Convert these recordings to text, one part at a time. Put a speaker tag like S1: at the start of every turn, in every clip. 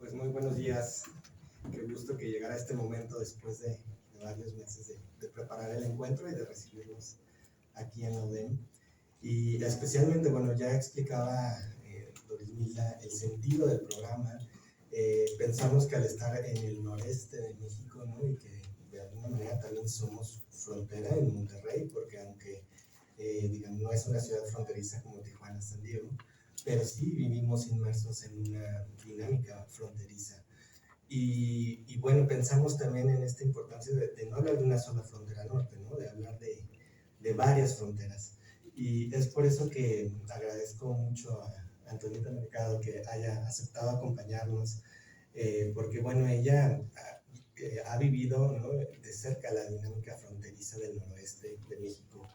S1: Pues muy buenos días. Qué gusto que llegara este momento después de varios meses de preparar el encuentro y de recibirnos aquí en la UDEM. Y especialmente, bueno, ya explicaba Dorismilda el sentido del programa. Pensamos que al estar en el noreste de México, ¿no? Y que de alguna manera también somos frontera en Monterrey, porque aunque digamos, no es una ciudad fronteriza como Tijuana, San Diego, pero sí vivimos inmersos en una dinámica fronteriza. Y bueno, pensamos también en esta importancia de no hablar de una sola frontera norte, ¿no? De hablar de varias fronteras. Y es por eso que agradezco mucho a Antonieta Mercado que haya aceptado acompañarnos, porque bueno, ella ha vivido, ¿no?, de cerca la dinámica fronteriza del noroeste de México,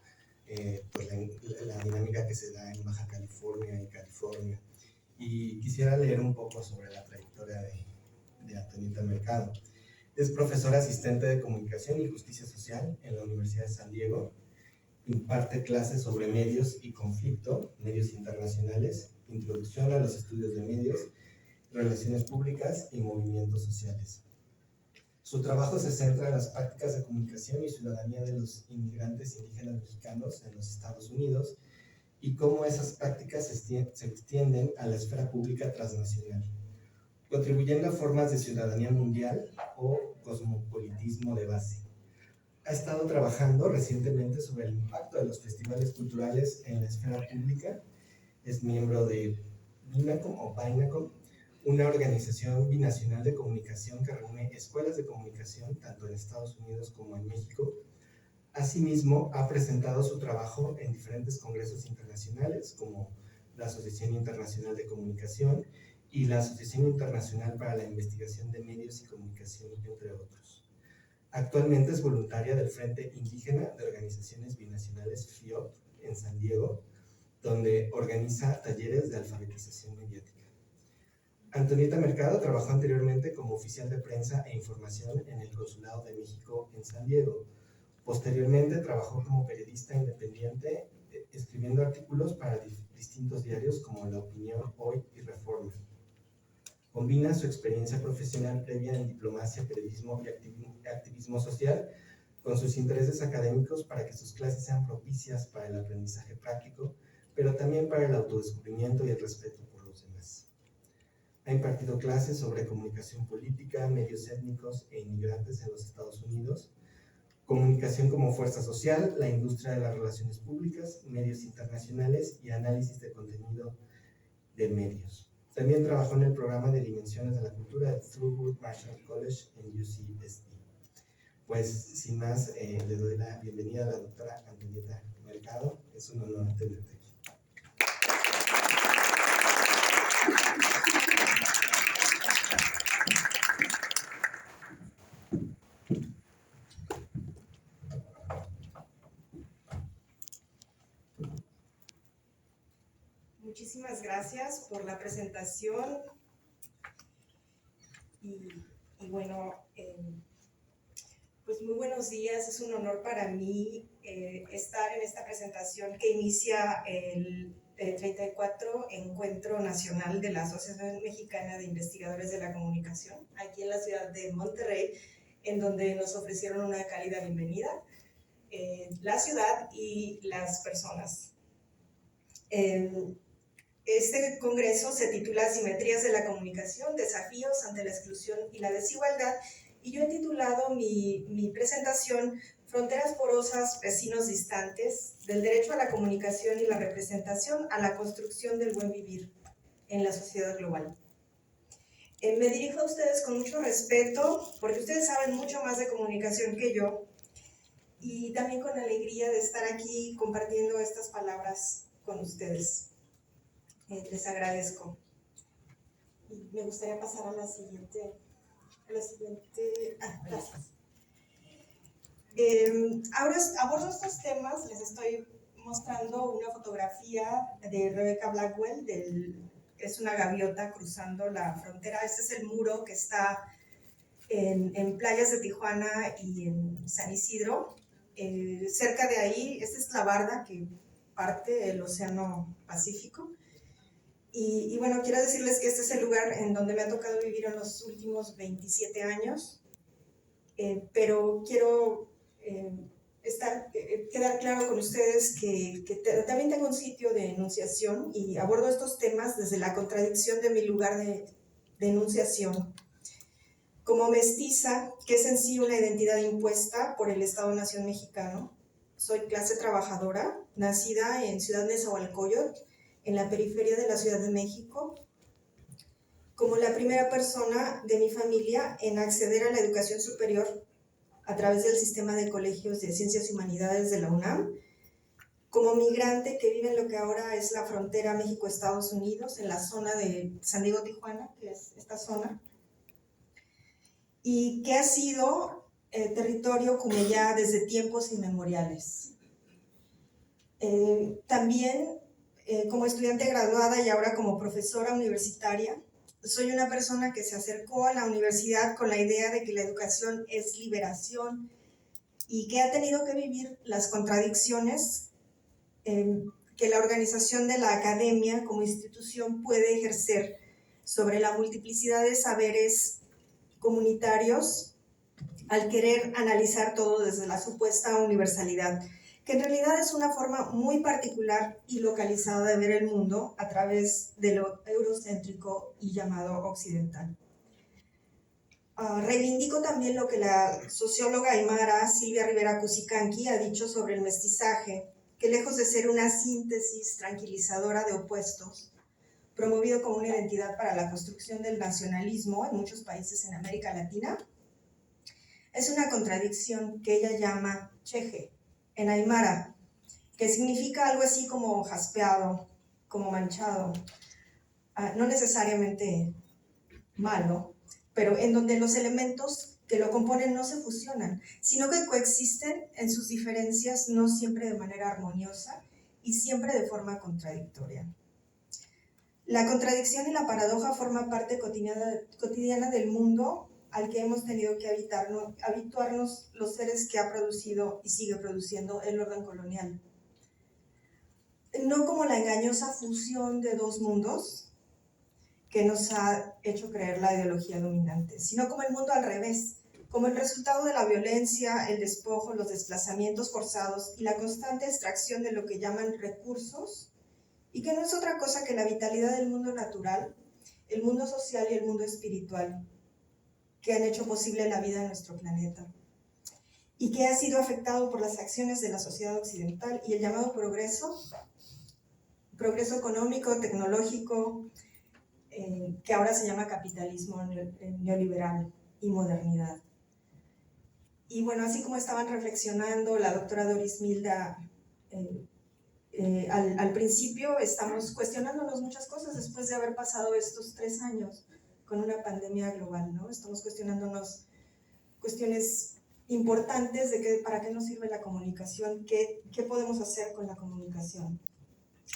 S1: pues la dinámica que se da en Baja California y California. Y quisiera leer un poco sobre la trayectoria de Antonieta Mercado. Es profesora asistente de Comunicación y Justicia Social en la Universidad de San Diego. Imparte clases sobre medios y conflicto, medios internacionales, introducción a los estudios de medios, relaciones públicas y movimientos sociales. Su trabajo se centra en las prácticas de comunicación y ciudadanía de los inmigrantes indígenas mexicanos en los Estados Unidos y cómo esas prácticas se extienden a la esfera pública transnacional, contribuyendo a formas de ciudadanía mundial o cosmopolitismo de base. Ha estado trabajando recientemente sobre el impacto de los festivales culturales en la esfera pública. Es miembro de BINACOM o BINACOM, una organización binacional de comunicación que reúne escuelas de comunicación tanto en Estados Unidos como en México. Asimismo, ha presentado su trabajo en diferentes congresos internacionales como la Asociación Internacional de Comunicación y la Asociación Internacional para la Investigación de Medios y Comunicación, entre otros. Actualmente es voluntaria del Frente Indígena de Organizaciones Binacionales FIOP en San Diego, donde organiza talleres de alfabetización mediática. Antonieta Mercado trabajó anteriormente como oficial de prensa e información en el Consulado de México en San Diego. Posteriormente trabajó como periodista independiente, escribiendo artículos para distintos diarios como La Opinión, Hoy y Reforma. Combina su experiencia profesional previa en diplomacia, periodismo y activismo social con sus intereses académicos para que sus clases sean propicias para el aprendizaje práctico, pero también para el autodescubrimiento y el respeto por los demás. Ha impartido clases sobre comunicación política, medios étnicos e inmigrantes en los Estados Unidos, comunicación como fuerza social, la industria de las relaciones públicas, medios internacionales y análisis de contenido de medios. También trabajó en el programa de Dimensiones de la Cultura de Thurgood Marshall College en UCSD. Pues, sin más, le doy la bienvenida a la doctora Antonieta Mercado. Es un honor tenerte aquí.
S2: Muchísimas gracias por la presentación y bueno, pues muy buenos días. Es un honor para mí estar en esta presentación que inicia el 34 Encuentro Nacional de la Asociación Mexicana de Investigadores de la Comunicación, aquí en la ciudad de Monterrey, en donde nos ofrecieron una cálida bienvenida, la ciudad y las personas. Este congreso se titula Asimetrías de la comunicación, desafíos ante la exclusión y la desigualdad, y yo he titulado mi presentación Fronteras porosas, vecinos distantes, del derecho a la comunicación y la representación a la construcción del buen vivir en la sociedad global. Me dirijo a ustedes con mucho respeto, porque ustedes saben mucho más de comunicación que yo, y también con alegría de estar aquí compartiendo estas palabras con ustedes. Les agradezco. Y me gustaría pasar a la siguiente. Gracias. Ahora abordo estos temas. Les estoy mostrando una fotografía de Rebecca Blackwell. Es una gaviota cruzando la frontera. Este es el muro que está en playas de Tijuana y en San Isidro. Cerca de ahí, esta es la barda que parte del Océano Pacífico. Y bueno, quiero decirles que este es el lugar en donde me ha tocado vivir en los últimos 27 años, pero quiero quedar claro con ustedes que también tengo un sitio de enunciación y abordo estos temas desde la contradicción de mi lugar de enunciación. Como mestiza, que es en sí una identidad impuesta por el Estado-Nación mexicano, soy clase trabajadora, nacida en Ciudad Nezahualcóyotl, en la periferia de la Ciudad de México, como la primera persona de mi familia en acceder a la educación superior a través del sistema de colegios de ciencias y humanidades de la UNAM, como migrante que vive en lo que ahora es la frontera México-Estados Unidos, en la zona de San Diego-Tijuana, que es esta zona, y que ha sido territorio Kumeyaá desde tiempos inmemoriales. También como estudiante graduada y ahora como profesora universitaria, soy una persona que se acercó a la universidad con la idea de que la educación es liberación y que ha tenido que vivir las contradicciones que la organización de la academia como institución puede ejercer sobre la multiplicidad de saberes comunitarios al querer analizar todo desde la supuesta universalidad, que en realidad es una forma muy particular y localizada de ver el mundo a través de lo eurocéntrico y llamado occidental. Reivindico también lo que la socióloga aymara Silvia Rivera Cusicanqui ha dicho sobre el mestizaje, que lejos de ser una síntesis tranquilizadora de opuestos, promovido como una identidad para la construcción del nacionalismo en muchos países en América Latina, es una contradicción que ella llama cheje, en aymara, que significa algo así como jaspeado, como manchado, no necesariamente malo, pero en donde los elementos que lo componen no se fusionan, sino que coexisten en sus diferencias, no siempre de manera armoniosa y siempre de forma contradictoria. La contradicción y la paradoja forman parte cotidiana del mundo al que hemos tenido que habituarnos los seres que ha producido y sigue produciendo el orden colonial. No como la engañosa fusión de dos mundos que nos ha hecho creer la ideología dominante, sino como el mundo al revés, como el resultado de la violencia, el despojo, los desplazamientos forzados y la constante extracción de lo que llaman recursos, y que no es otra cosa que la vitalidad del mundo natural, el mundo social y el mundo espiritual, que han hecho posible la vida en nuestro planeta, y que ha sido afectado por las acciones de la sociedad occidental y el llamado progreso económico, tecnológico, que ahora se llama capitalismo neoliberal y modernidad. Y bueno, así como estaban reflexionando la doctora Doris Milda al principio, estamos cuestionándonos muchas cosas después de haber pasado estos 3 años con una pandemia global, ¿no? Estamos cuestionándonos cuestiones importantes de para qué nos sirve la comunicación, qué podemos hacer con la comunicación.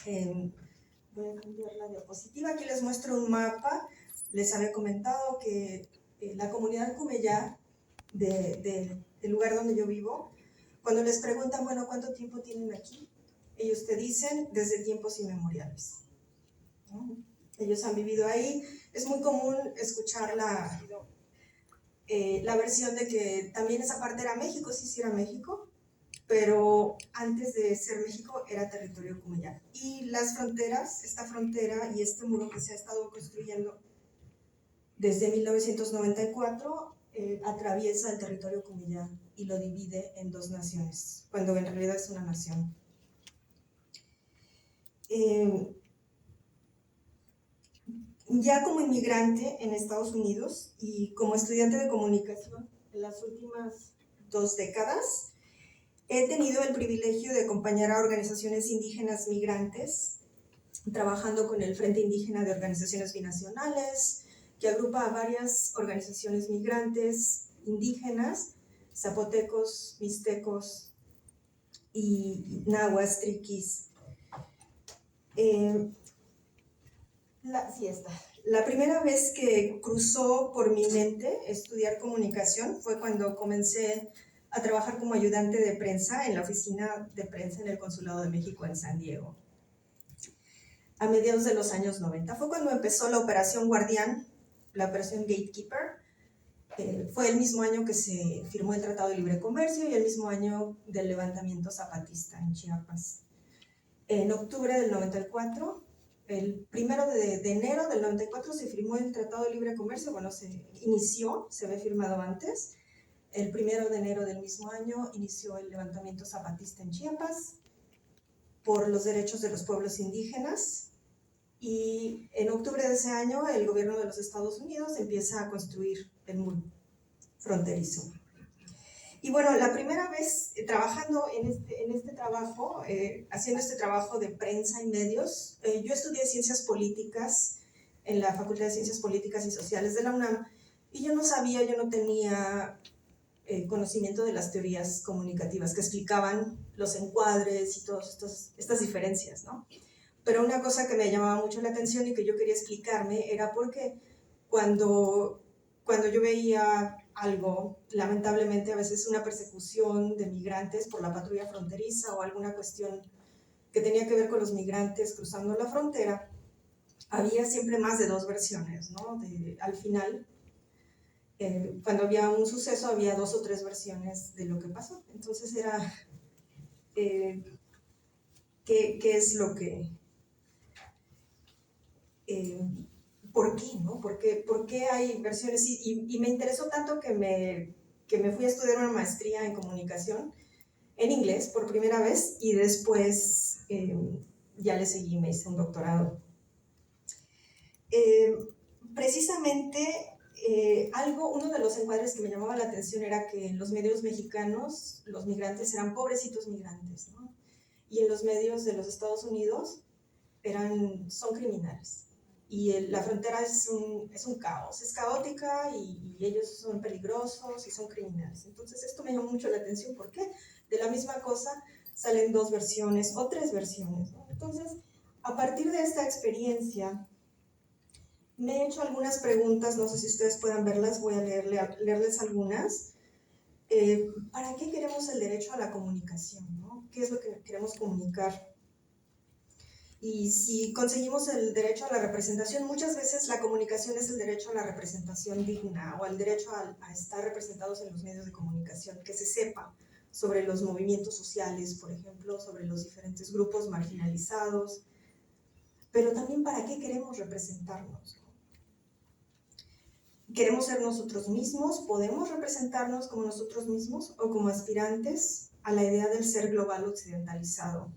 S2: Voy a cambiar la diapositiva. Aquí les muestro un mapa. Les había comentado que la comunidad Kumeyaá del lugar donde yo vivo, cuando les preguntan, bueno, ¿cuánto tiempo tienen aquí? Ellos te dicen desde tiempos inmemoriales, ¿no? Ellos han vivido ahí. Es muy común escuchar la versión de que también esa parte era México, sí era México, pero antes de ser México era territorio Kumeyaá. Y las fronteras, esta frontera y este muro que se ha estado construyendo desde 1994 atraviesa el territorio Kumeyaá y lo divide en 2 naciones, cuando en realidad es una nación. Ya como inmigrante en Estados Unidos y como estudiante de comunicación en las últimas 2 décadas, he tenido el privilegio de acompañar a organizaciones indígenas migrantes, trabajando con el Frente Indígena de Organizaciones Binacionales, que agrupa a varias organizaciones migrantes indígenas, zapotecos, mixtecos y nahuas, triquis. La primera vez que cruzó por mi mente estudiar comunicación fue cuando comencé a trabajar como ayudante de prensa en la oficina de prensa en el Consulado de México en San Diego. a mediados de los años 90. Fue cuando empezó la Operación Guardián, la Operación Gatekeeper. Fue el mismo año que se firmó el Tratado de Libre Comercio y el mismo año del levantamiento zapatista en Chiapas. En octubre del 94, el 1 de enero del 94 se firmó el Tratado de Libre Comercio, bueno, se inició, se había firmado antes. El 1 de enero del mismo año inició el levantamiento zapatista en Chiapas por los derechos de los pueblos indígenas. Y en octubre de ese año el gobierno de los Estados Unidos empieza a construir el muro fronterizo. Y bueno, la primera vez trabajando en este trabajo, haciendo este trabajo de prensa y medios, yo estudié Ciencias Políticas en la Facultad de Ciencias Políticas y Sociales de la UNAM, y yo no tenía conocimiento de las teorías comunicativas que explicaban los encuadres y todas estas diferencias, ¿no? Pero una cosa que me llamaba mucho la atención y que yo quería explicarme era porque cuando yo veía algo, lamentablemente a veces una persecución de migrantes por la patrulla fronteriza o alguna cuestión que tenía que ver con los migrantes cruzando la frontera, había siempre más de 2 versiones, ¿no? Al final, cuando había un suceso, había 2 o 3 versiones de lo que pasó. Entonces era, ¿qué es lo que... ¿por qué, no? ¿Por qué hay versiones? Y me interesó tanto que me fui a estudiar una maestría en comunicación en inglés por primera vez y después ya le seguí, me hice un doctorado. Precisamente uno de los encuadres que me llamaba la atención era que en los medios mexicanos los migrantes eran pobrecitos migrantes, ¿no? Y en los medios de los Estados Unidos son criminales. Y la frontera es un caos, es caótica y ellos son peligrosos y son criminales. Entonces esto me llamó mucho la atención porque de la misma cosa salen 2 versiones o 3 versiones, ¿no? Entonces, a partir de esta experiencia, me he hecho algunas preguntas, no sé si ustedes puedan verlas, voy a leerles algunas. ¿Para qué queremos el derecho a la comunicación, ¿no? ¿Qué es lo que queremos comunicar? Y si conseguimos el derecho a la representación, muchas veces la comunicación es el derecho a la representación digna o al derecho a estar representados en los medios de comunicación, que se sepa sobre los movimientos sociales, por ejemplo, sobre los diferentes grupos marginalizados, pero también para qué queremos representarnos. ¿Queremos ser nosotros mismos? ¿Podemos representarnos como nosotros mismos o como aspirantes a la idea del ser global occidentalizado?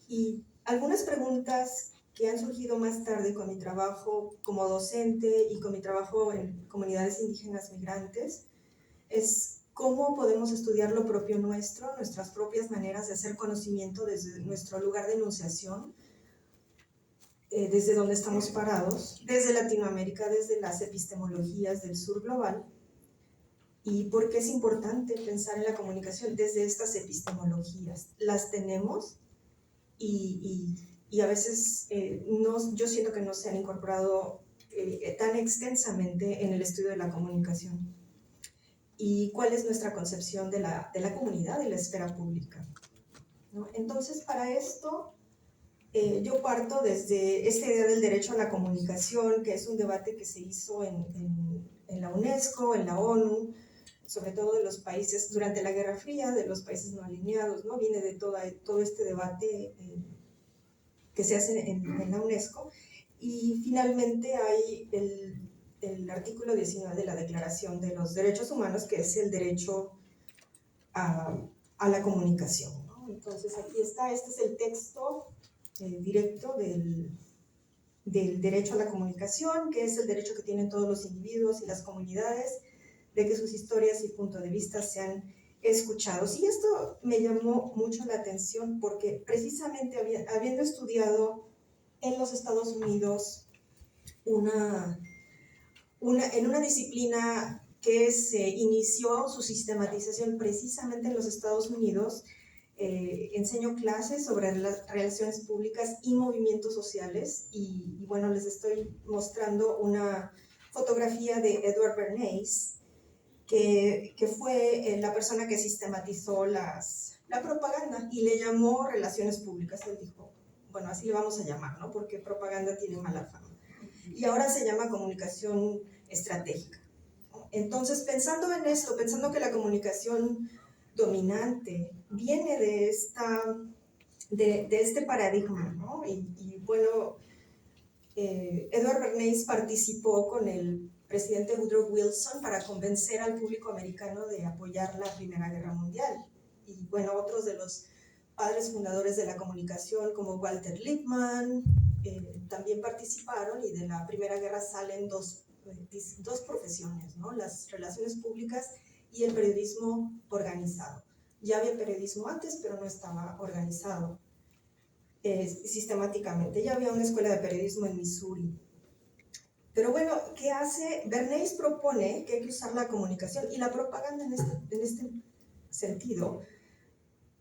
S2: Y algunas preguntas que han surgido más tarde con mi trabajo como docente y con mi trabajo en comunidades indígenas migrantes es cómo podemos estudiar lo propio nuestro, nuestras propias maneras de hacer conocimiento desde nuestro lugar de enunciación, desde donde estamos parados, desde Latinoamérica, desde las epistemologías del sur global, y por qué es importante pensar en la comunicación desde estas epistemologías. Las tenemos y a veces yo siento que no se han incorporado tan extensamente en el estudio de la comunicación. ¿Y cuál es nuestra concepción de la comunidad y la esfera pública, ¿no? Entonces, para esto, yo parto desde esta idea del derecho a la comunicación, que es un debate que se hizo en la UNESCO, en la ONU, sobre todo de los países durante la Guerra Fría, de los países no alineados, ¿no? Viene de todo este debate que se hace en la UNESCO. Y finalmente hay el artículo 19 de la Declaración de los Derechos Humanos, que es el derecho a la comunicación, ¿no? Entonces aquí está, este es el texto directo del derecho a la comunicación, que es el derecho que tienen todos los individuos y las comunidades de que sus historias y puntos de vista sean escuchados. Y esto me llamó mucho la atención porque precisamente habiendo estudiado en los Estados Unidos en una disciplina que se inició su sistematización precisamente en los Estados Unidos, enseño clases sobre las relaciones públicas y movimientos sociales y bueno, les estoy mostrando una fotografía de Edward Bernays, que fue la persona que sistematizó la propaganda y le llamó relaciones públicas. Él dijo, bueno, así le vamos a llamar, ¿no? Porque propaganda tiene mala fama. Y ahora se llama comunicación estratégica. Entonces, pensando en esto, pensando que la comunicación dominante viene de este paradigma, ¿no? Y bueno, Edward Bernays participó con el presidente Woodrow Wilson para convencer al público americano de apoyar la Primera Guerra Mundial. Y bueno, otros de los padres fundadores de la comunicación, como Walter Lippmann, también participaron, y de la Primera Guerra salen dos profesiones, ¿no? Las relaciones públicas y el periodismo organizado. Ya había periodismo antes, pero no estaba organizado sistemáticamente. Ya había una escuela de periodismo en Missouri. Pero bueno, ¿qué hace? Bernays propone que hay que usar la comunicación y la propaganda en este sentido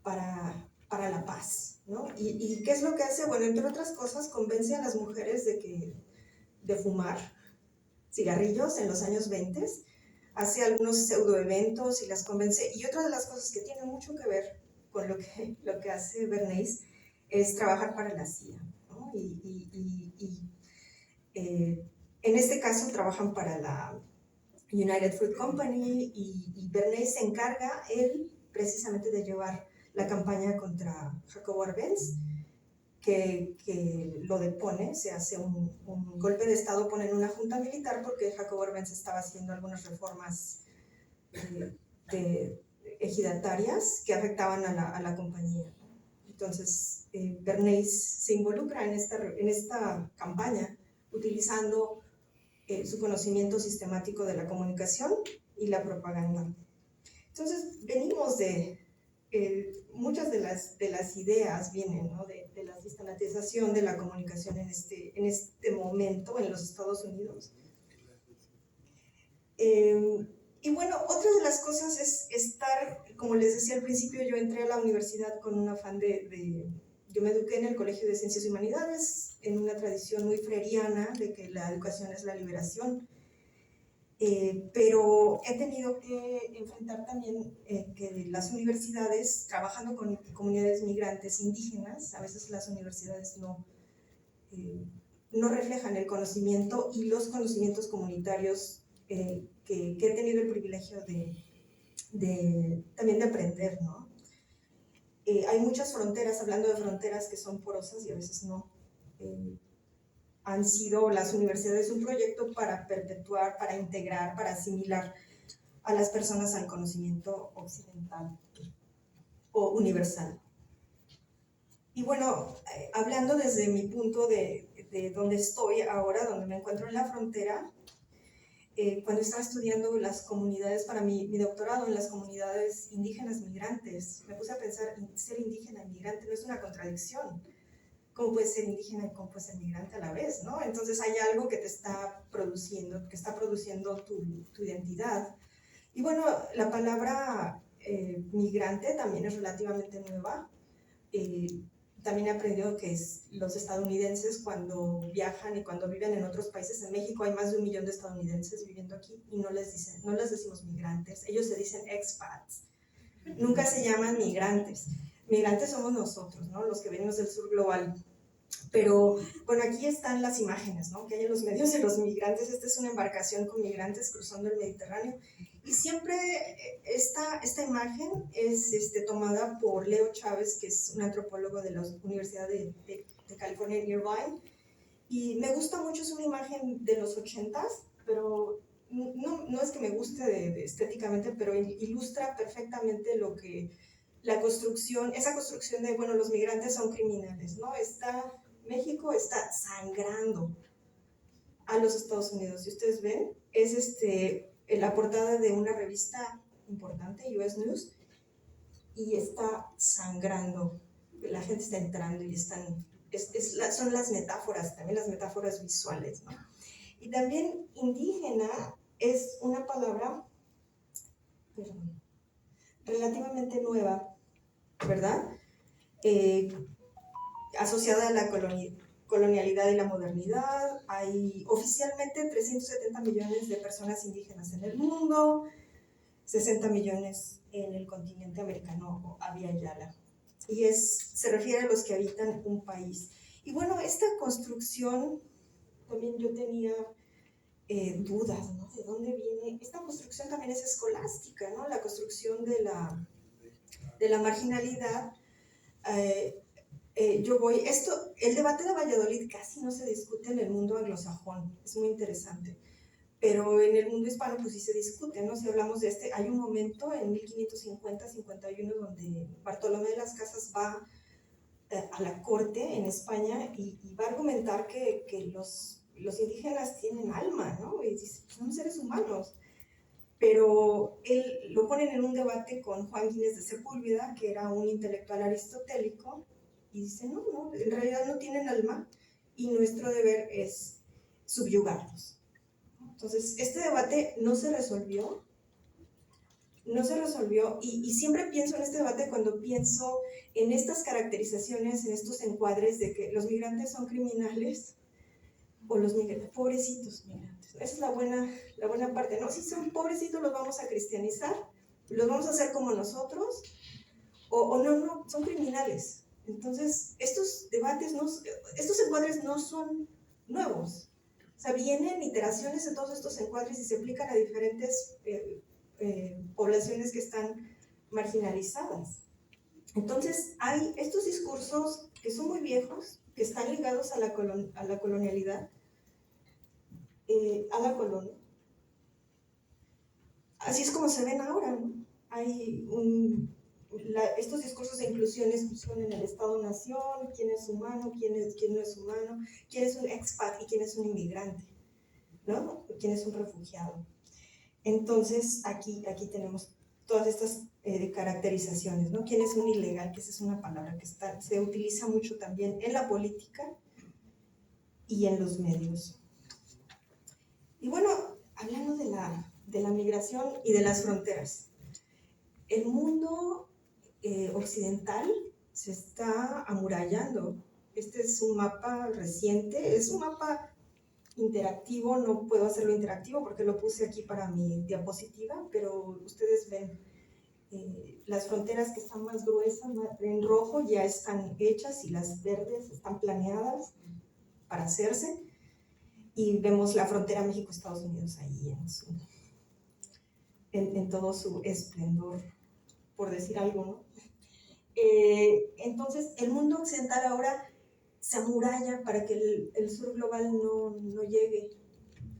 S2: para la paz, ¿no? ¿Y qué es lo que hace? Bueno, entre otras cosas, convence a las mujeres de fumar cigarrillos en los años 20, hace algunos pseudoeventos y las convence. Y otra de las cosas que tiene mucho que ver con lo que hace Bernays es trabajar para la CIA, ¿no? En este caso trabajan para la United Fruit Company, y Bernays se encarga él precisamente de llevar la campaña contra Jacobo Arbenz, que lo depone, se hace un golpe de estado, ponen una junta militar porque Jacobo Arbenz estaba haciendo algunas reformas ejidatarias que afectaban a la compañía. Entonces, Bernays se involucra en esta campaña utilizando su conocimiento sistemático de la comunicación y la propaganda. Entonces, venimos muchas de las ideas vienen, ¿no? de la sistematización de la comunicación en este momento en los Estados Unidos. Y bueno, otra de las cosas es estar, como les decía al principio, yo entré a la universidad con un afán yo me eduqué en el Colegio de Ciencias y Humanidades, en una tradición muy freiriana de que la educación es la liberación. Pero he tenido que enfrentar también que las universidades, trabajando con comunidades migrantes indígenas, a veces las universidades no reflejan el conocimiento y los conocimientos comunitarios que he tenido el privilegio también de aprender, ¿no? Hay muchas fronteras, hablando de fronteras, que son porosas y a veces no. Han sido las universidades un proyecto para perpetuar, para integrar, para asimilar a las personas al conocimiento occidental o universal. Y bueno, hablando desde mi punto de donde estoy ahora, donde me encuentro en la frontera, cuando estaba estudiando las comunidades, para mi doctorado en las comunidades indígenas migrantes, me puse a pensar, ser indígena y migrante no es una contradicción. ¿Cómo puedes ser indígena y cómo puedes ser migrante a la vez, ¿no? Entonces hay algo que te está produciendo, que está produciendo tu identidad. Y bueno, la palabra migrante también es relativamente nueva. También he aprendido que los estadounidenses, cuando viajan y cuando viven en otros países, en México hay más de 1 millón de estadounidenses viviendo aquí y no les decimos migrantes, ellos se dicen expats. Nunca se llaman migrantes. Migrantes somos nosotros, ¿no? Los que venimos del sur global. Pero bueno, aquí están las imágenes, ¿no? Que hay en los medios de los migrantes. Esta es una embarcación con migrantes cruzando el Mediterráneo. Y siempre esta imagen es tomada por Leo Chávez, que es un antropólogo de la Universidad de California en Irvine. Y me gusta mucho, es una imagen de los 80s, pero no es que me guste estéticamente, pero ilustra perfectamente lo que esa construcción de, bueno, los migrantes son criminales, ¿no? México está sangrando a los Estados Unidos. Si ustedes ven, es la portada de una revista importante, US News, y está sangrando. La gente está entrando y son las metáforas, también las metáforas visuales, ¿no? Y también indígena es una palabra relativamente nueva, ¿verdad? Asociada a la colonialidad y la modernidad. Hay oficialmente 370 millones de personas indígenas en el mundo, 60 millones en el continente americano o Abya Yala. Y se refiere a los que habitan un país. Y bueno, esta construcción, también yo tenía dudas, ¿no? ¿De dónde viene? Esta construcción también es escolástica, ¿no? La construcción de la marginalidad. El debate de Valladolid casi no se discute en el mundo anglosajón, es muy interesante, pero en el mundo hispano pues sí se discute, ¿no? Si hablamos de hay un momento en 1550-51 donde Bartolomé de las Casas va a la corte en España y va a argumentar que los indígenas tienen alma, ¿no? Y dice, son seres humanos. Pero él lo ponen en un debate con Juan Gines de Sepúlveda, que era un intelectual aristotélico, y dice, no, en realidad no tienen alma y nuestro deber es subyugarlos. Entonces, este debate no se resolvió y siempre pienso en este debate cuando pienso en estas caracterizaciones, en estos encuadres de que los migrantes son criminales o los migrantes, pobrecitos migrantes. Esa es la buena parte, ¿no? Si son pobrecitos los vamos a cristianizar, los vamos a hacer como nosotros, o no, son criminales. Entonces, estos debates, estos encuadres no son nuevos. O sea, vienen iteraciones de todos estos encuadres y se aplican a diferentes poblaciones que están marginalizadas. Entonces, hay estos discursos que son muy viejos, que están ligados a la colonialidad, a la colonia. Así es como se ven ahora, ¿no? Hay estos discursos de inclusión y exclusión en el Estado-Nación, quién es humano, quién no es humano, quién es un expat y quién es un inmigrante, ¿no? Quién es un refugiado. Entonces, aquí tenemos todas estas caracterizaciones, ¿no? ¿Quién es un ilegal? Que esa es una palabra que se utiliza mucho también en la política y en los medios. Y bueno, hablando de la migración y de las fronteras, el mundo occidental se está amurallando. Este es un mapa reciente, es un mapa interactivo, no puedo hacerlo interactivo porque lo puse aquí para mi diapositiva, pero ustedes ven las fronteras que están más gruesas, en rojo ya están hechas y las verdes están planeadas para hacerse, y vemos la frontera México-Estados Unidos ahí en todo su esplendor, por decir algo, ¿no? Entonces, el mundo occidental ahora se amuralla para que el sur global no llegue.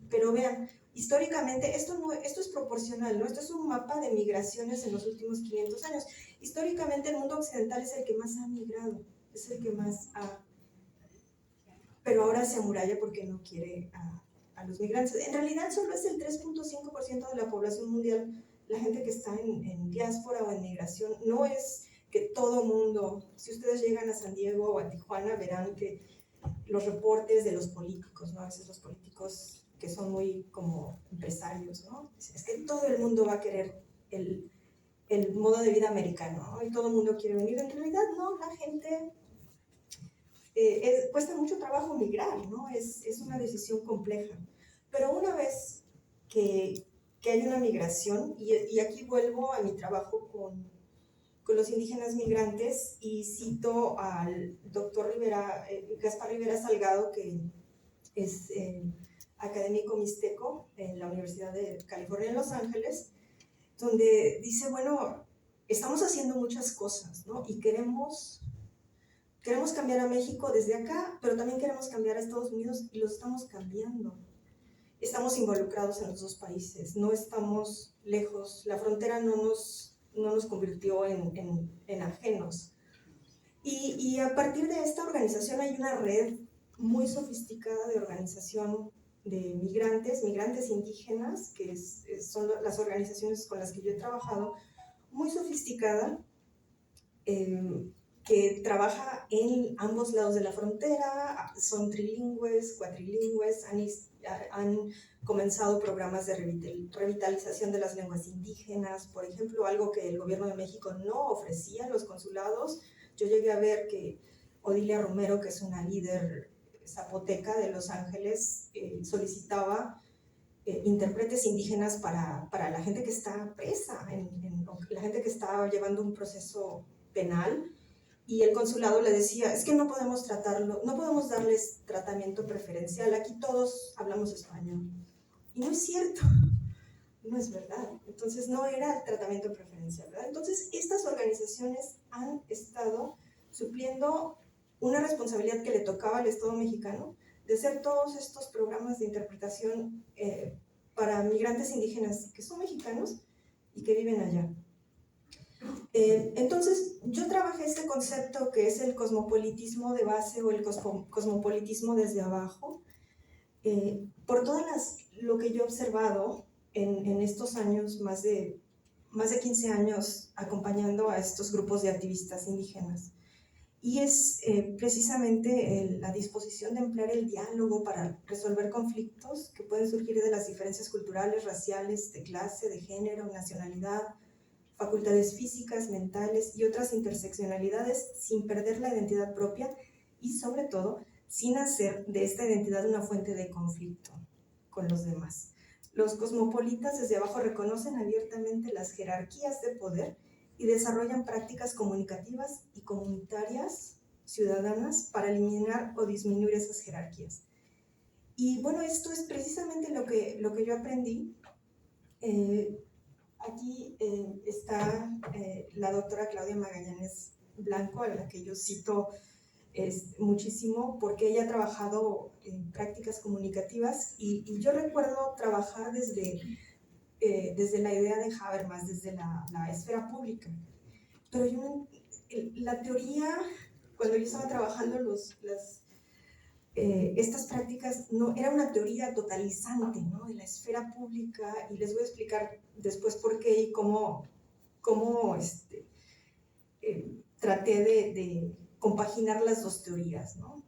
S2: Pero vean, históricamente esto es proporcional, ¿no? Esto es un mapa de migraciones en los últimos 500 años. Históricamente el mundo occidental es el que más ha migrado, es el que más ha... Pero ahora se amuralla porque no quiere a los migrantes. En realidad solo es el 3.5% de la población mundial la gente que está en diáspora o en migración. No es que todo mundo, si ustedes llegan a San Diego o a Tijuana, verán que los reportes de los políticos, ¿no? A veces los políticos que son muy como empresarios, ¿no? Es que todo el mundo va a querer el modo de vida americano, ¿no? Y todo el mundo quiere venir. En realidad no, la gente... cuesta mucho trabajo migrar, ¿no? Es una decisión compleja. Pero una vez que hay una migración, y aquí vuelvo a mi trabajo con los indígenas migrantes y cito al doctor Gaspar Rivera Salgado, que es académico mixteco en la Universidad de California en Los Ángeles, donde dice, bueno, estamos haciendo muchas cosas, ¿no? Y queremos cambiar a México desde acá, pero también queremos cambiar a Estados Unidos y lo estamos cambiando. Estamos involucrados en los dos países, no estamos lejos, la frontera no nos convirtió en ajenos. Y a partir de esta organización hay una red muy sofisticada de organización de migrantes indígenas, que son las organizaciones con las que yo he trabajado, muy sofisticada, que trabaja en ambos lados de la frontera, son trilingües, cuatrilingües, han comenzado programas de revitalización de las lenguas indígenas, por ejemplo, algo que el gobierno de México no ofrecía en los consulados. Yo llegué a ver que Odilia Romero, que es una líder zapoteca de Los Ángeles, solicitaba intérpretes indígenas para la gente que está presa, la gente que está llevando un proceso penal, y el consulado le decía, es que no podemos tratarlo, no podemos darles tratamiento preferencial, aquí todos hablamos español. Y no es cierto, no es verdad. Entonces no era tratamiento preferencial, ¿verdad? Entonces estas organizaciones han estado supliendo una responsabilidad que le tocaba al Estado mexicano de hacer todos estos programas de interpretación para migrantes indígenas que son mexicanos y que viven allá. Entonces, yo trabajé este concepto que es el cosmopolitismo de base o el cosmopolitismo desde abajo, por todas lo que yo he observado en estos años, más de 15 años acompañando a estos grupos de activistas indígenas. Y es precisamente la disposición de emplear el diálogo para resolver conflictos que pueden surgir de las diferencias culturales, raciales, de clase, de género, nacionalidad, facultades físicas, mentales y otras interseccionalidades sin perder la identidad propia y sobre todo sin hacer de esta identidad una fuente de conflicto con los demás. Los cosmopolitas desde abajo reconocen abiertamente las jerarquías de poder y desarrollan prácticas comunicativas y comunitarias ciudadanas para eliminar o disminuir esas jerarquías. Y bueno, esto es precisamente lo que yo aprendí. Aquí está la doctora Claudia Magallanes Blanco, a la que yo cito muchísimo porque ella ha trabajado en prácticas comunicativas y yo recuerdo trabajar desde la idea de Habermas, desde la esfera pública. Pero yo, la teoría, cuando yo estaba trabajando estas prácticas, no, era una teoría totalizante, ¿no? De la esfera pública, y les voy a explicar después por qué y cómo traté de compaginar las dos teorías, ¿no?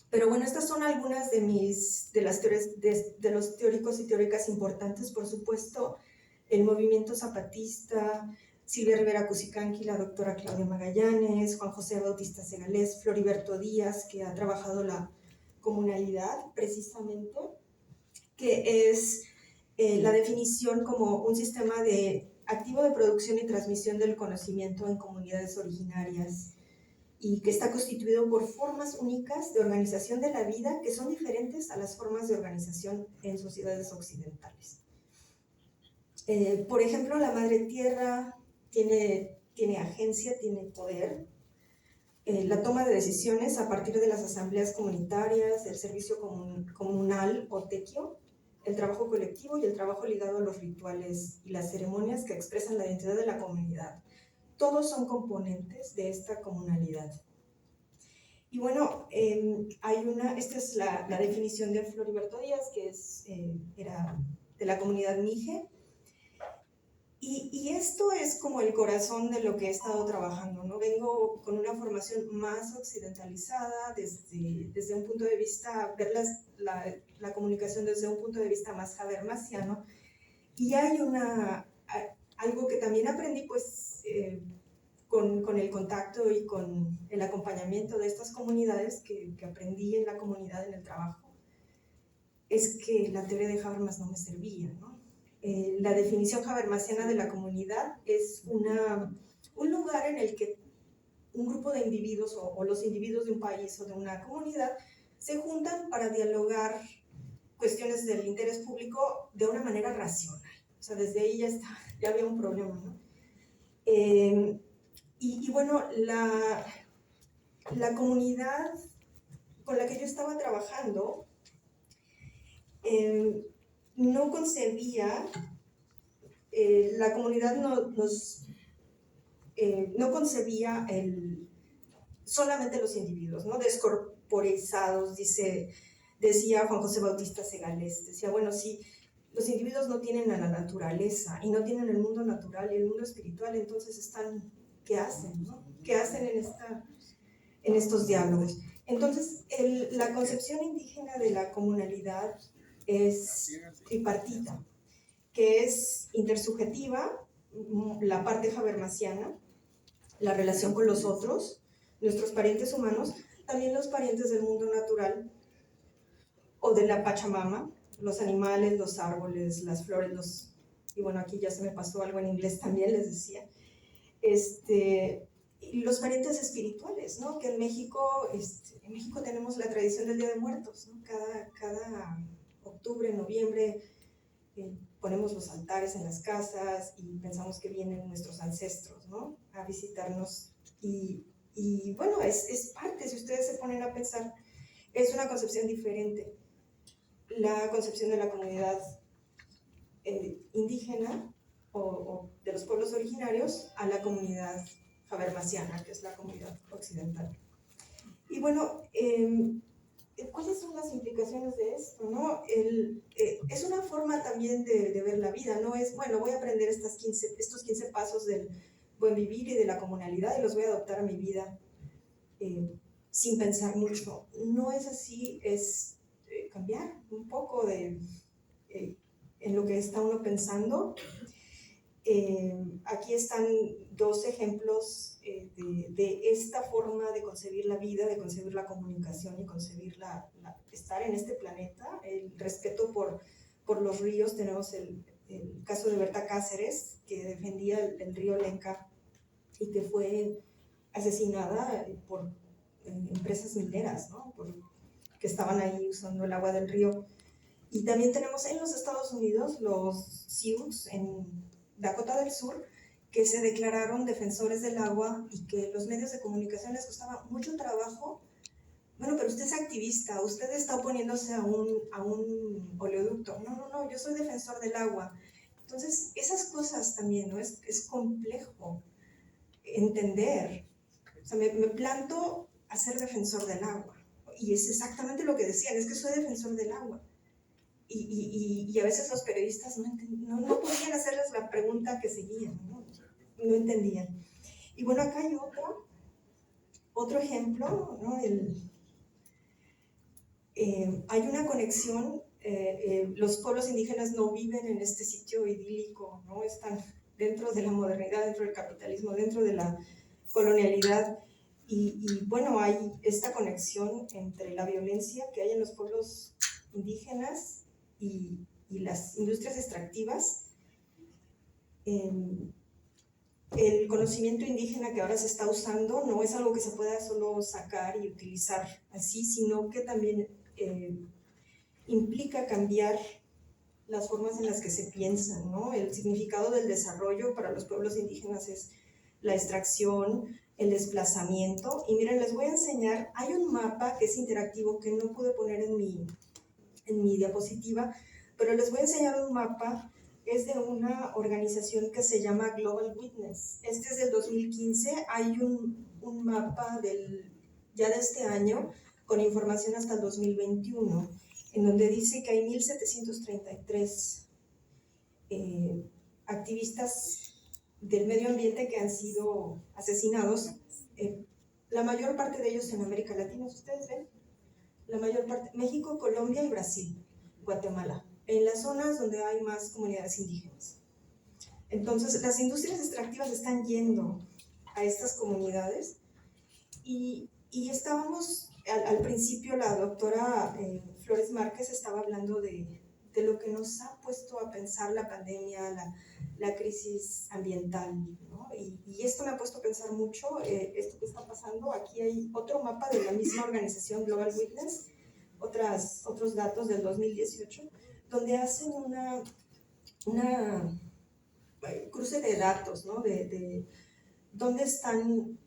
S2: Pero bueno, estas son algunas de las teorías de los teóricos y teóricas importantes, por supuesto, el movimiento zapatista, Silvia Rivera Cusicanqui, la doctora Claudia Magallanes, Juan José Bautista Segalés, Floriberto Díaz, que ha trabajado la comunalidad precisamente, que es la definición como un sistema activo de producción y transmisión del conocimiento en comunidades originarias, y que está constituido por formas únicas de organización de la vida que son diferentes a las formas de organización en sociedades occidentales. Por ejemplo, la madre tierra tiene agencia, tiene poder. La toma de decisiones a partir de las asambleas comunitarias, el servicio comunal o tequio, el trabajo colectivo y el trabajo ligado a los rituales y las ceremonias que expresan la identidad de la comunidad. Todos son componentes de esta comunalidad. Y bueno, esta es la definición de Floriberto Díaz, que era de la comunidad Mije. Y esto es como el corazón de lo que he estado trabajando, ¿no? Vengo con una formación más occidentalizada, desde un punto de vista, ver la comunicación desde un punto de vista más habermasiano. Y hay algo que también aprendí, pues, con el contacto y con el acompañamiento de estas comunidades que aprendí en la comunidad, en el trabajo, es que la teoría de Habermas no me servía, ¿no? La definición habermasiana de la comunidad es un lugar en el que un grupo de individuos o los individuos de un país o de una comunidad se juntan para dialogar cuestiones del interés público de una manera racional. O sea, desde ahí ya había un problema, ¿no? Y bueno, la comunidad con la que yo estaba trabajando no concebía, la comunidad no concebía solamente los individuos, ¿no? Descorporizados, decía Juan José Bautista Segalés, decía, bueno, sí, los individuos no tienen a la naturaleza y no tienen el mundo natural y el mundo espiritual, entonces ¿qué hacen, no? ¿Qué hacen en estos diálogos? Entonces, la concepción indígena de la comunalidad es tripartita, que es intersubjetiva, la parte habermasiana, la relación con los otros, nuestros parientes humanos, también los parientes del mundo natural o de la Pachamama, los animales, los árboles, las flores, y bueno, aquí ya se me pasó algo en inglés también, les decía. Y los parientes espirituales, ¿no? Que en México tenemos la tradición del Día de Muertos, ¿no? Cada octubre, noviembre, ponemos los altares en las casas y pensamos que vienen nuestros ancestros, ¿no? A visitarnos. Y bueno, es parte, si ustedes se ponen a pensar, es una concepción diferente. La concepción de la comunidad indígena o de los pueblos originarios a la comunidad habermasiana, que es la comunidad occidental. Y bueno, ¿cuáles son las implicaciones de esto? ¿No? Es una forma también de ver la vida, no es, bueno, voy a aprender estos 15 pasos del buen vivir y de la comunalidad y los voy a adoptar a mi vida sin pensar mucho. No es así, es cambiar un poco en lo que está uno pensando. Aquí están dos ejemplos de esta forma de concebir la vida, de concebir la comunicación y concebir estar en este planeta. El respeto por los ríos. Tenemos el caso de Berta Cáceres, que defendía el río Lenca y que fue asesinada por empresas mineras, ¿no? Que estaban ahí usando el agua del río. Y también tenemos en los Estados Unidos los Sioux en Dakota del Sur, que se declararon defensores del agua y que los medios de comunicación les costaba mucho trabajo. Bueno, pero usted es activista, usted está oponiéndose a un oleoducto. No, yo soy defensor del agua. Entonces, esas cosas también, ¿no? Es complejo entender. O sea, me planto a ser defensor del agua. Y es exactamente lo que decían, es que soy defensor del agua. Y a veces los periodistas no podían hacerles la pregunta que seguían, no entendían. Y bueno, acá hay otro ejemplo, ¿no? Hay una conexión, los pueblos indígenas no viven en este sitio idílico, ¿no? Están dentro de la modernidad, dentro del capitalismo, dentro de la colonialidad. Y bueno, hay esta conexión entre la violencia que hay en los pueblos indígenas y las industrias extractivas. El conocimiento indígena que ahora se está usando no es algo que se pueda solo sacar y utilizar así, sino que también implica cambiar las formas en las que se piensan, ¿no? El significado del desarrollo para los pueblos indígenas es la extracción, el desplazamiento. Y miren, les voy a enseñar, hay un mapa que es interactivo que no pude poner en mi diapositiva, pero les voy a enseñar un mapa. Es de una organización que se llama Global Witness. Este es del 2015. Hay un mapa ya de este año con información hasta el 2021, en donde dice que hay 1.733 activistas del medio ambiente que han sido asesinados. La mayor parte de ellos en América Latina, ¿ustedes ven? La mayor parte, México, Colombia y Brasil, Guatemala, en las zonas donde hay más comunidades indígenas. Entonces, las industrias extractivas están yendo a estas comunidades y estábamos, al principio la doctora Flores Márquez estaba hablando de lo que nos ha puesto a pensar la pandemia, la crisis ambiental, ¿no? Y esto me ha puesto a pensar mucho, esto que está pasando. Aquí hay otro mapa de la misma organización Global Witness, otros datos del 2018, donde hacen una cruce de datos, ¿no? De dónde están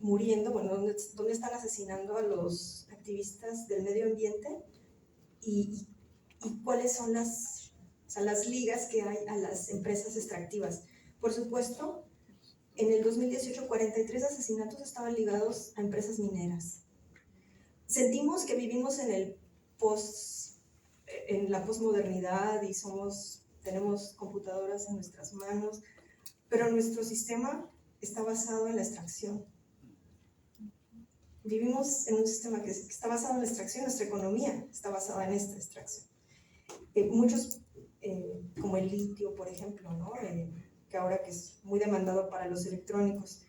S2: muriendo, bueno, dónde están asesinando a los activistas del medio ambiente y cuáles son las ligas que hay a las empresas extractivas. Por supuesto, en el 2018, 43 asesinatos estaban ligados a empresas mineras. Sentimos que vivimos en la posmodernidad y tenemos computadoras en nuestras manos, pero nuestro sistema está basado en la extracción. Vivimos en un sistema que está basado en la extracción, nuestra economía está basada en esta extracción. Muchos, como el litio, por ejemplo, ¿no? Que ahora que es muy demandado para los electrónicos.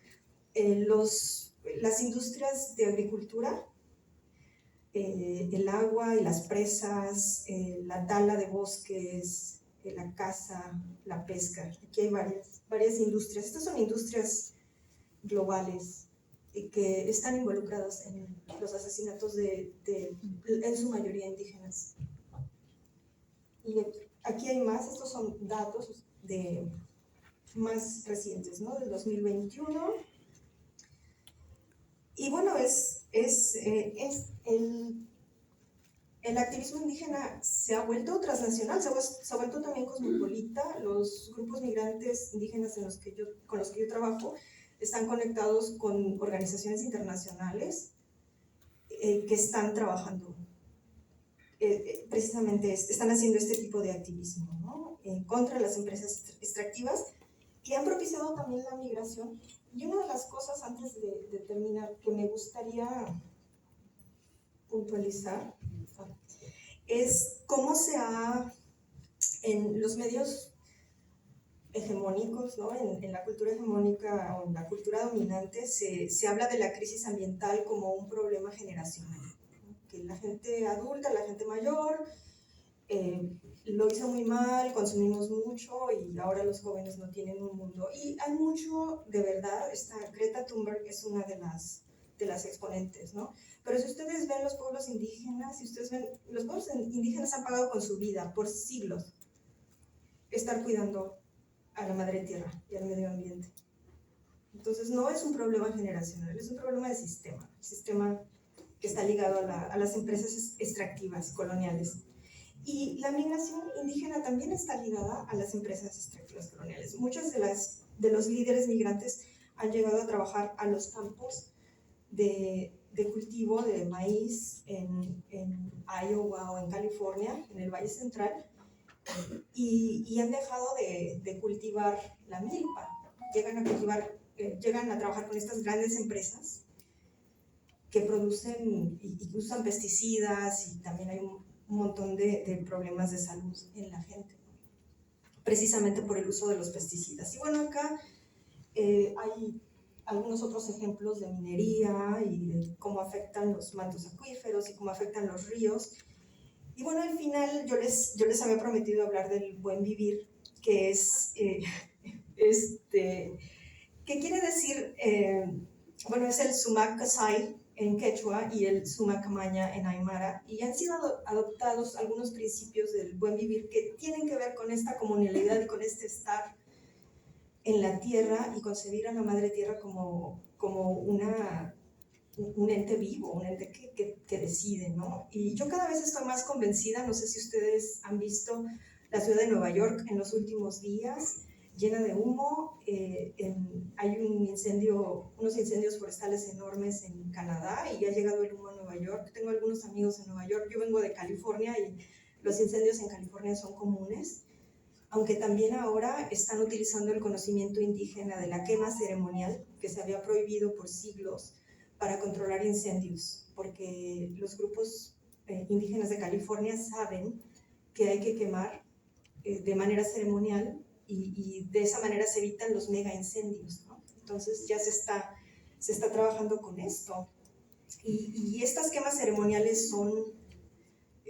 S2: Las industrias de agricultura, el agua y las presas, la tala de bosques, la caza, la pesca. Aquí hay varias industrias. Estas son industrias globales que están involucradas en los asesinatos en su mayoría indígenas. Y aquí hay más, estos son datos más recientes, ¿no? Del 2021. Y bueno, el activismo indígena se ha vuelto transnacional, se ha vuelto también cosmopolita. Los grupos migrantes indígenas con los que yo trabajo están conectados con organizaciones internacionales que están trabajando, precisamente están haciendo este tipo de activismo, ¿no? Contra las empresas extractivas que han propiciado también la migración. Y una de las cosas, antes de terminar, que me gustaría puntualizar es cómo en los medios hegemónicos, ¿no? En la cultura hegemónica o en la cultura dominante se habla de la crisis ambiental como un problema generacional, ¿no? Que la gente adulta, la gente mayor, lo hizo muy mal, consumimos mucho y ahora los jóvenes no tienen un mundo. Y hay mucho, de verdad, Greta Thunberg es una de las exponentes, ¿no? Pero si ustedes ven los pueblos indígenas, los pueblos indígenas han pagado con su vida por siglos estar cuidando a la madre tierra y al medio ambiente. Entonces no es un problema generacional, es un problema de sistema que está ligado a las empresas extractivas coloniales. Y la migración indígena también está ligada a las empresas extractivas coloniales. Muchos de los líderes migrantes han llegado a trabajar a los campos de cultivo de maíz en Iowa o en California, en el Valle Central, y han dejado de cultivar la milpa. Llegan a trabajar con estas grandes empresas que producen y usan pesticidas, y también hay un montón de problemas de salud en la gente, precisamente por el uso de los pesticidas. Y bueno, acá hay algunos otros ejemplos de minería y de cómo afectan los mantos acuíferos y cómo afectan los ríos. Y bueno, al final yo les había prometido hablar del buen vivir, que es, ¿qué quiere decir? Bueno, es el Sumac Kasai en quechua y el Sumac Maña en aymara, y han sido adoptados algunos principios del buen vivir que tienen que ver con esta comunalidad y con este estar en la tierra y concebir a la madre tierra como un ente vivo, un ente que decide, ¿no? Y yo cada vez estoy más convencida, no sé si ustedes han visto la ciudad de Nueva York en los últimos días, llena de humo. Hay unos incendios forestales enormes en Canadá y ha llegado el humo a Nueva York. Tengo algunos amigos en Nueva York, yo vengo de California y los incendios en California son comunes, aunque también ahora están utilizando el conocimiento indígena de la quema ceremonial, que se había prohibido por siglos, para controlar incendios, porque los grupos indígenas de California saben que hay que quemar de manera ceremonial y de esa manera se evitan los mega incendios, ¿no? Entonces ya se está trabajando con esto. Y estas quemas ceremoniales son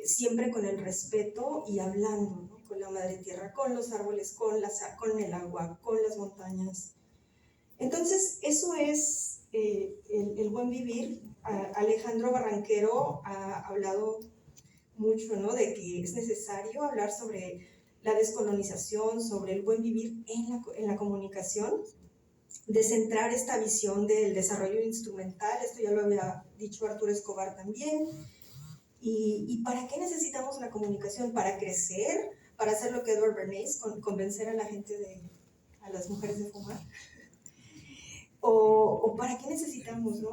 S2: siempre con el respeto y hablando, ¿no? Con la madre tierra, con los árboles, con el agua, con las montañas. Entonces, eso es el buen vivir. Alejandro Barranquero ha hablado mucho, ¿no? De que es necesario hablar sobre la descolonización, sobre el buen vivir en la comunicación, de centrar esta visión del desarrollo instrumental. Esto ya lo había dicho Arturo Escobar también. ¿Y para qué necesitamos la comunicación? ¿Para crecer? ¿Para hacer lo que Edward Bernays, convencer a la gente, a las mujeres de fumar? ¿O para qué necesitamos, ¿no?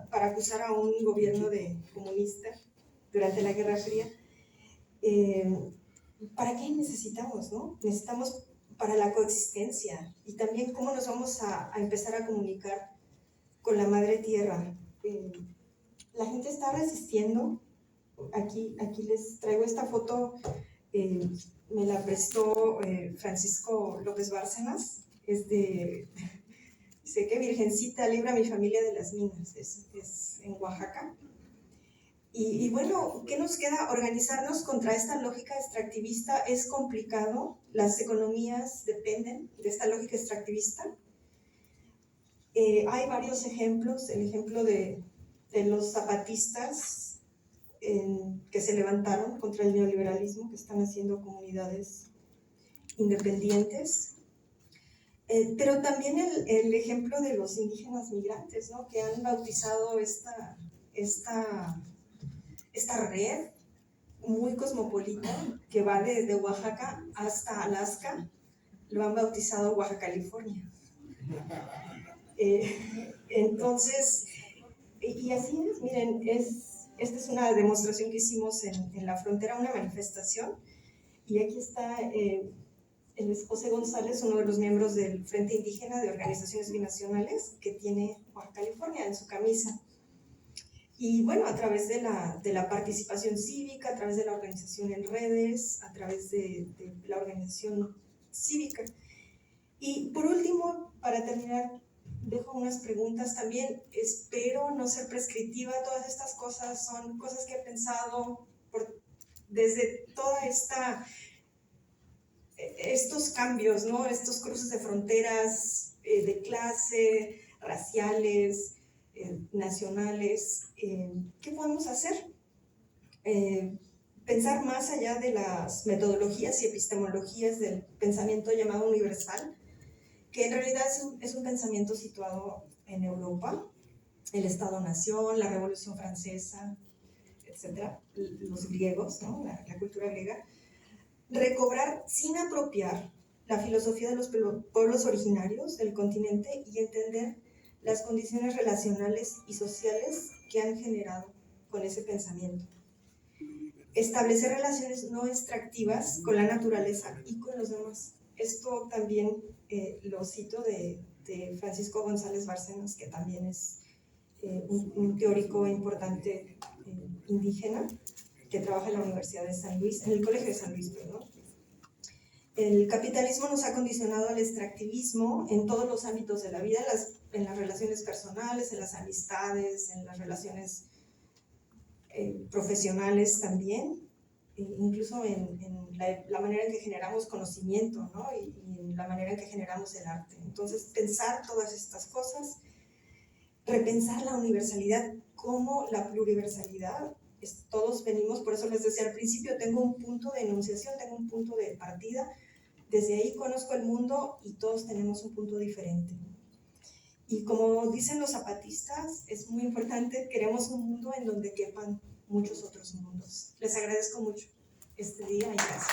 S2: Para acusar a un gobierno comunista durante la Guerra Fría? ¿Para qué necesitamos, no? Necesitamos para la coexistencia, y también cómo nos vamos a empezar a comunicar con la madre tierra. La gente está resistiendo. Aquí les traigo esta foto, me la prestó Francisco López Bárcenas, dice que Virgencita libra a mi familia de las minas, es en Oaxaca. Y bueno, ¿qué nos queda? Organizarnos contra esta lógica extractivista es complicado, las economías dependen de esta lógica extractivista. Hay varios ejemplos, el ejemplo de los zapatistas que se levantaron contra el neoliberalismo, que están haciendo comunidades independientes, pero también el ejemplo de los indígenas migrantes, ¿no? Que han bautizado esta red muy cosmopolita que va desde Oaxaca hasta Alaska, lo han bautizado Oaxaca, California. Entonces, y así es, miren, esta es una demostración que hicimos en la frontera, una manifestación, y aquí está José González, uno de los miembros del Frente Indígena de Organizaciones Binacionales, que tiene Oaxaca, California en su camisa. Y bueno, a través de la participación cívica, a través de la organización en redes, a través de la organización cívica. Y por último, para terminar, dejo unas preguntas también. Espero no ser prescriptiva, todas estas cosas son cosas que he pensado desde toda estos cambios, ¿no? Estos cruces de fronteras, de clase, raciales, nacionales. ¿Qué podemos hacer? Pensar más allá de las metodologías y epistemologías del pensamiento llamado universal, que en realidad es un pensamiento situado en Europa, el Estado-Nación, la Revolución Francesa, etcétera, los griegos, ¿no? la cultura griega. Recobrar sin apropiar la filosofía de los pueblos originarios del continente y entender las condiciones relacionales y sociales que han generado con ese pensamiento. Establecer relaciones no extractivas con la naturaleza y con los demás. Esto también lo cito de Francisco González Bárcenas, que también es un teórico importante indígena, que trabaja en la Universidad de San Luis, en el Colegio de San Luis, perdón. El capitalismo nos ha condicionado al extractivismo en todos los ámbitos de la vida, en las relaciones personales, en las amistades, en las relaciones profesionales también, incluso en la manera en que generamos conocimiento, ¿no? y en la manera en que generamos el arte. Entonces, pensar todas estas cosas, repensar la universalidad como la pluriversalidad. Todos venimos, por eso les decía al principio, tengo un punto de enunciación, tengo un punto de partida, desde ahí conozco el mundo y todos tenemos un punto diferente. Y como dicen los zapatistas, es muy importante, queremos un mundo en donde quepan muchos otros mundos. Les agradezco mucho este día y gracias.